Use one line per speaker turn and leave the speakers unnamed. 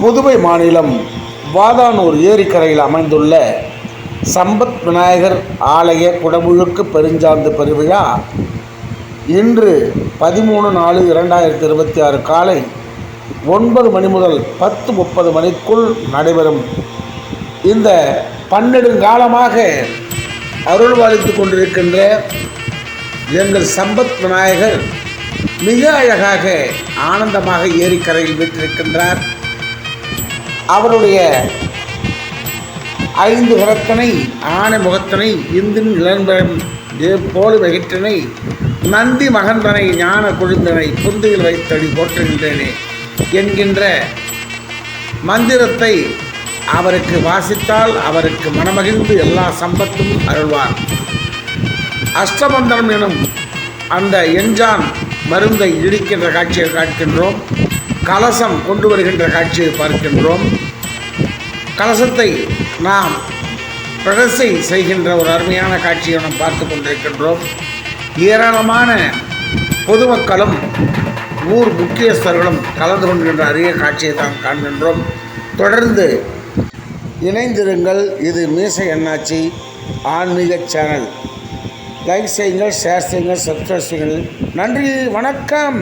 புதுவை மாநிலம் வாதானூர் ஏரிக்கரையில் அமைந்துள்ள சம்பத் விநாயகர் ஆலய குடமுழுக்கு பெருஞ்சாந்து பெருவிழா இன்று 13/4/2026 காலை 9 மணி முதல் 10:30 மணிக்குள் நடைபெறும். இந்த பன்னெடுங்காலமாக அருள்வாளித்துக் கொண்டிருக்கின்ற எங்கள் சம்பத் விநாயகர் மிக அழகாக ஆனந்தமாக ஏரிக்கரையில் வீற்றிருக்கின்றார். அவருடைய 5 கரத்தனை ஆனை முகத்தனை இந்தின் இளம்பெரும் போலி வகிற்றனை நந்தி மகந்தனை ஞான கொழுந்தனை புந்தியில் வைத்தடி போற்றுகின்றேனே என்கின்ற மந்திரத்தை அவருக்கு வாசித்தால் அவருக்கு மனமகிழ்ந்து எல்லா சம்பத்தும் அருள்வார். அஷ்டமந்திரம் எனும் அந்த எஞ்சான் மருந்தை இடிக்கின்ற காட்சியை பார்க்கின்றோம். கலசம் கொண்டு வருகின்ற காட்சியை பார்க்கின்றோம். கலசத்தை நாம் பிரதிஷ்டை செய்கின்ற ஒரு அருமையான காட்சியை நாம் பார்த்து கொண்டிருக்கின்றோம். ஏராளமான பொதுமக்களும் ஊர் முக்கியஸ்தர்களும் கலந்து கொள்கின்ற அரிய காட்சியை தான் காண்கின்றோம். தொடர்ந்து இணைந்திருங்கள். இது மீசை அண்ணாச்சி ஆன்மீக சேனல். லைக் செய்யுங்கள், ஷேர் செய்யுங்கள், சப்ஸ்கிரைப் செய்யுங்கள். நன்றி, வணக்கம்.